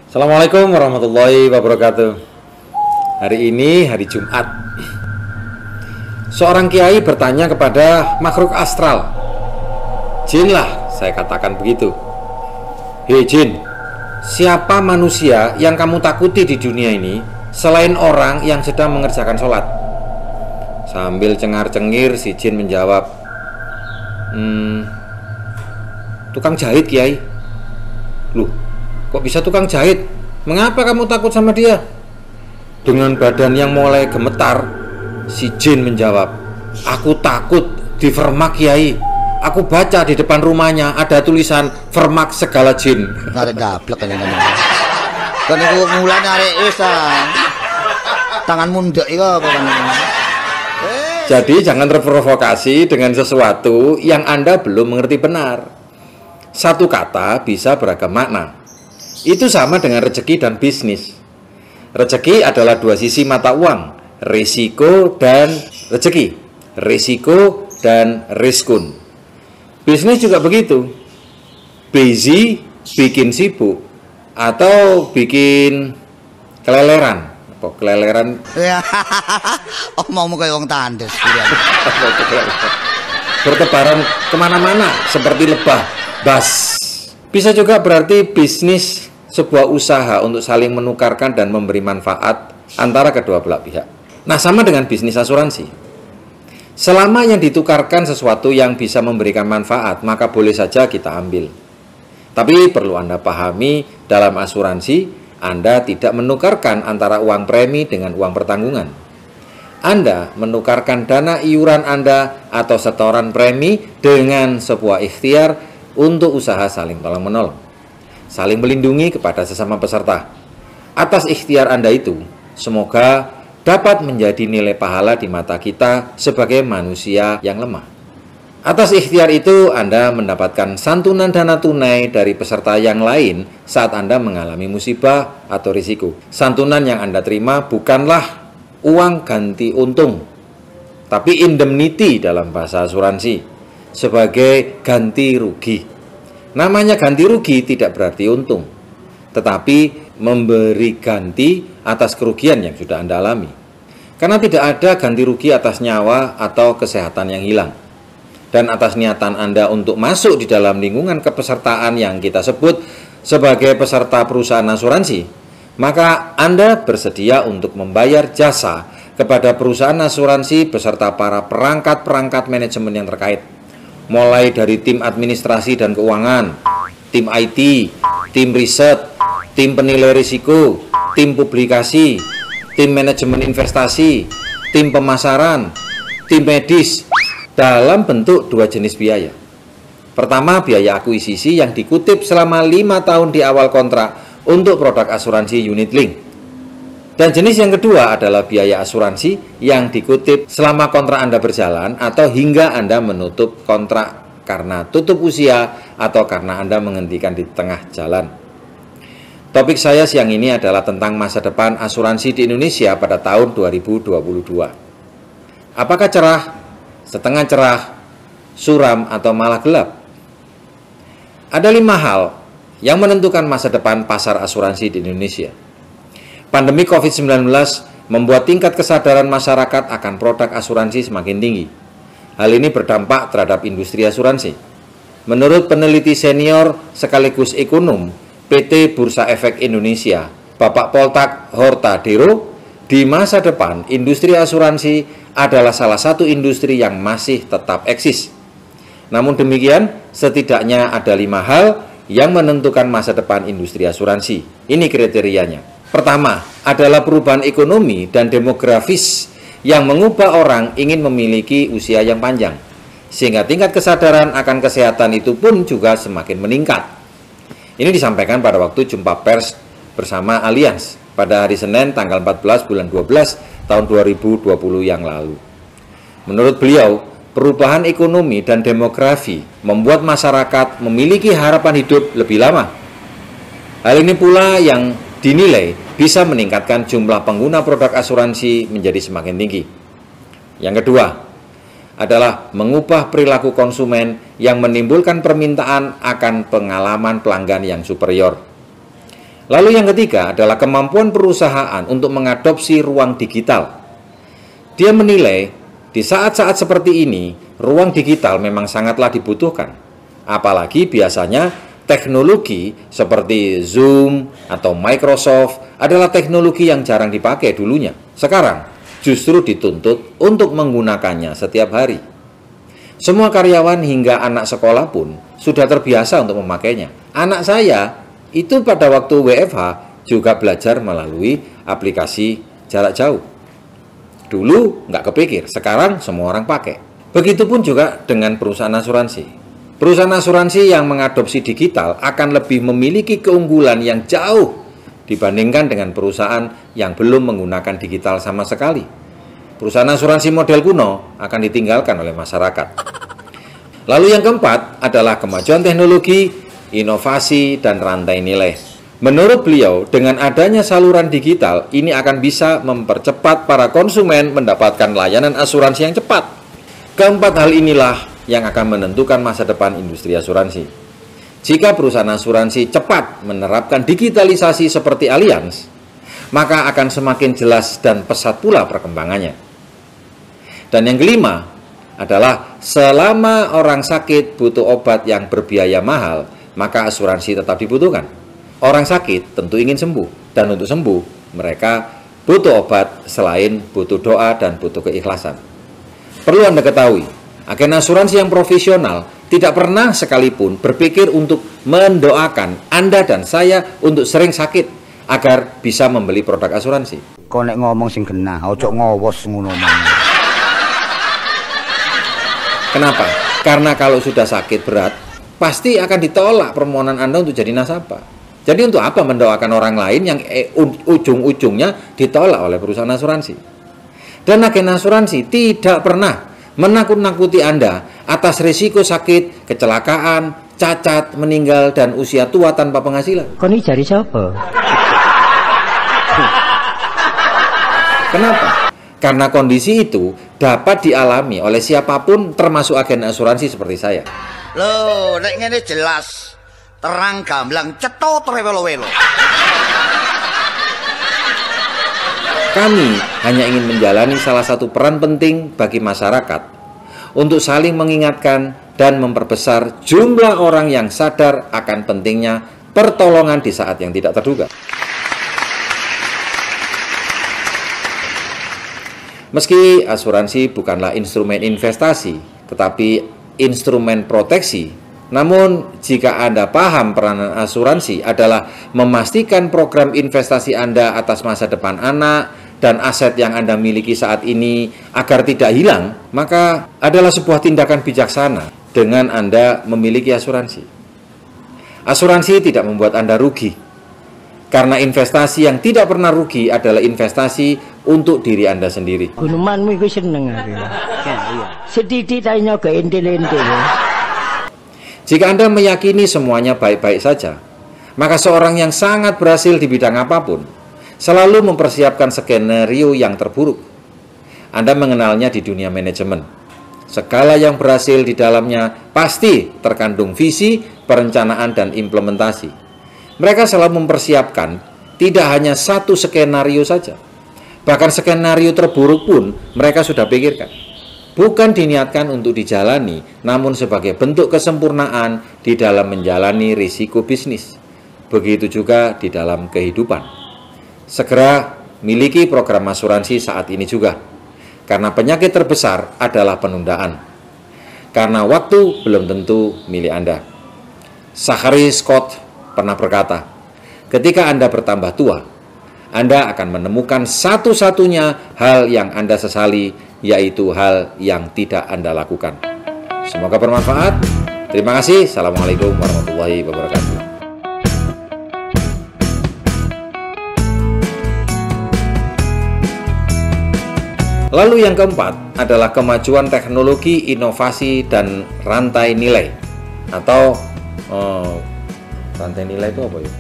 Assalamualaikum warahmatullahi wabarakatuh. Hari ini hari Jumat. Seorang kiai bertanya kepada makhluk astral. Jin lah, saya katakan begitu. Hei jin, siapa manusia yang kamu takuti di dunia ini selain orang yang sedang mengerjakan sholat? Sambil cengar-cengir si jin menjawab, tukang jahit kiai. Loh, kok bisa tukang jahit? Mengapa kamu takut sama dia? Dengan badan yang mulai gemetar, si jin menjawab, aku takut di Vermak kiai. Aku baca di depan rumahnya ada tulisan Vermak segala jin. Ada gaplek kan ini. Kan aku mulane arek wis tangan mundek iki apa kan. Jadi jangan terprovokasi dengan sesuatu yang Anda belum mengerti benar. Satu kata bisa beragam makna. Itu sama dengan rezeki dan bisnis. Rezeki adalah dua sisi mata uang, risiko dan rezeki, risiko dan riskun. Bisnis juga begitu. Busy bikin sibuk atau bikin keleleran. Apa keleleran? Oh mau kayak wong tandes. Bertebaran kemana-mana seperti lebah bas. Bisa juga berarti bisnis, sebuah usaha untuk saling menukarkan dan memberi manfaat antara kedua belah pihak. Nah, sama dengan bisnis asuransi. Selama yang ditukarkan sesuatu yang bisa memberikan manfaat, maka boleh saja kita ambil. Tapi perlu Anda pahami, dalam asuransi Anda tidak menukarkan antara uang premi dengan uang pertanggungan. Anda menukarkan dana iuran Anda atau setoran premi dengan sebuah ikhtiar untuk usaha saling tolong-menolong, saling melindungi kepada sesama peserta. Atas ikhtiar Anda itu, semoga dapat menjadi nilai pahala di mata kita sebagai manusia yang lemah. Atas ikhtiar itu, Anda mendapatkan santunan dana tunai dari peserta yang lain saat Anda mengalami musibah atau risiko. Santunan yang Anda terima bukanlah uang ganti untung, tapi indemnity dalam bahasa asuransi, sebagai ganti rugi. Namanya ganti rugi tidak berarti untung, tetapi memberi ganti atas kerugian yang sudah Anda alami. Karena tidak ada ganti rugi atas nyawa atau kesehatan yang hilang. Dan atas niatan Anda untuk masuk di dalam lingkungan kepesertaan yang kita sebut sebagai peserta perusahaan asuransi, maka Anda bersedia untuk membayar jasa kepada perusahaan asuransi beserta para perangkat-perangkat manajemen yang terkait. Mulai dari tim administrasi dan keuangan, tim IT, tim riset, tim penilai risiko, tim publikasi, tim manajemen investasi, tim pemasaran, tim medis, dalam bentuk dua jenis biaya. Pertama, biaya akuisisi yang dikutip selama 5 tahun di awal kontrak untuk produk asuransi unit link. Dan jenis yang kedua adalah biaya asuransi yang dikutip selama kontrak Anda berjalan atau hingga Anda menutup kontrak karena tutup usia atau karena Anda menghentikan di tengah jalan. Topik saya siang ini adalah tentang masa depan asuransi di Indonesia pada tahun 2022. Apakah cerah, setengah cerah, suram, atau malah gelap? Ada 5 hal yang menentukan masa depan pasar asuransi di Indonesia. Pandemi COVID-19 membuat tingkat kesadaran masyarakat akan produk asuransi semakin tinggi. Hal ini berdampak terhadap industri asuransi. Menurut peneliti senior sekaligus ekonom PT Bursa Efek Indonesia, Bapak Poltak Hortadero, di masa depan industri asuransi adalah salah satu industri yang masih tetap eksis. Namun demikian, setidaknya ada 5 hal yang menentukan masa depan industri asuransi. Ini kriterianya. Pertama, adalah perubahan ekonomi dan demografis yang mengubah orang ingin memiliki usia yang panjang, sehingga tingkat kesadaran akan kesehatan itu pun juga semakin meningkat. Ini disampaikan pada waktu jumpa pers bersama Allianz pada hari Senin tanggal 14 bulan 12 tahun 2020 yang lalu. Menurut beliau, perubahan ekonomi dan demografi membuat masyarakat memiliki harapan hidup lebih lama. Hal ini pula yang dinilai bisa meningkatkan jumlah pengguna produk asuransi menjadi semakin tinggi. Yang kedua adalah mengubah perilaku konsumen yang menimbulkan permintaan akan pengalaman pelanggan yang superior. Lalu yang ketiga adalah kemampuan perusahaan untuk mengadopsi ruang digital. Dia menilai di saat-saat seperti ini, ruang digital memang sangatlah dibutuhkan. Apalagi biasanya teknologi seperti Zoom atau Microsoft adalah teknologi yang jarang dipakai dulunya. Sekarang justru dituntut untuk menggunakannya setiap hari. Semua karyawan hingga anak sekolah pun sudah terbiasa untuk memakainya. Anak saya itu pada waktu WFH juga belajar melalui aplikasi jarak jauh. Dulu nggak kepikir, sekarang semua orang pakai. Begitupun juga dengan perusahaan asuransi. Perusahaan asuransi yang mengadopsi digital akan lebih memiliki keunggulan yang jauh dibandingkan dengan perusahaan yang belum menggunakan digital sama sekali. Perusahaan asuransi model kuno akan ditinggalkan oleh masyarakat. Lalu yang keempat adalah kemajuan teknologi, inovasi, dan rantai nilai. Menurut beliau, dengan adanya saluran digital, ini akan bisa mempercepat para konsumen mendapatkan layanan asuransi yang cepat. Keempat hal inilah yang akan menentukan masa depan industri asuransi. Jika perusahaan asuransi cepat menerapkan digitalisasi seperti Allianz, maka akan semakin jelas dan pesat pula perkembangannya. Dan yang kelima adalah selama orang sakit butuh obat yang berbiaya mahal, maka asuransi tetap dibutuhkan. Orang sakit tentu ingin sembuh, dan untuk sembuh mereka butuh obat selain butuh doa dan butuh keikhlasan. Perlu Anda ketahui, agen asuransi yang profesional tidak pernah sekalipun berpikir untuk mendoakan Anda dan saya untuk sering sakit agar bisa membeli produk asuransi. Kau nek ngomong sing genah, ojo ngowos ngono mang. Kenapa? Karena kalau sudah sakit berat, pasti akan ditolak permohonan Anda untuk jadi nasabah. Jadi untuk apa mendoakan orang lain yang ujung-ujungnya ditolak oleh perusahaan asuransi? Dan agen asuransi tidak pernah menakut-nakuti Anda atas risiko sakit, kecelakaan, cacat, meninggal, dan usia tua tanpa penghasilan. Kau ini cari siapa? Kenapa? Karena kondisi itu dapat dialami oleh siapapun termasuk agen asuransi seperti saya. Loh, nek ngene jelas. Terang gamblang cetha trewelo-welo. Kami hanya ingin menjalani salah satu peran penting bagi masyarakat untuk saling mengingatkan dan memperbesar jumlah orang yang sadar akan pentingnya pertolongan di saat yang tidak terduga. Meski asuransi bukanlah instrumen investasi, tetapi instrumen proteksi. Namun, jika Anda paham peranan asuransi adalah memastikan program investasi Anda atas masa depan anak dan aset yang Anda miliki saat ini agar tidak hilang, maka adalah sebuah tindakan bijaksana dengan Anda memiliki asuransi. Asuransi tidak membuat Anda rugi, karena investasi yang tidak pernah rugi adalah investasi untuk diri Anda sendiri. Gunumanmu itu seneng aku. Sedikit tanya ke intil-intil. Jika Anda meyakini semuanya baik-baik saja, maka seorang yang sangat berhasil di bidang apapun selalu mempersiapkan skenario yang terburuk. Anda mengenalnya di dunia manajemen. Segala yang berhasil di dalamnya pasti terkandung visi, perencanaan, dan implementasi. Mereka selalu mempersiapkan tidak hanya satu skenario saja. Bahkan skenario terburuk pun mereka sudah pikirkan. Bukan diniatkan untuk dijalani, namun sebagai bentuk kesempurnaan di dalam menjalani risiko bisnis. Begitu juga di dalam kehidupan. Segera miliki program asuransi saat ini juga. Karena penyakit terbesar adalah penundaan. Karena waktu belum tentu milik Anda. Zachary Scott pernah berkata, ketika Anda bertambah tua, Anda akan menemukan satu-satunya hal yang Anda sesali, yaitu hal yang tidak Anda lakukan. Semoga bermanfaat. Terima kasih. Assalamualaikum warahmatullahi wabarakatuh. Lalu yang keempat adalah kemajuan teknologi, inovasi, dan rantai nilai. Atau rantai nilai itu apa ya?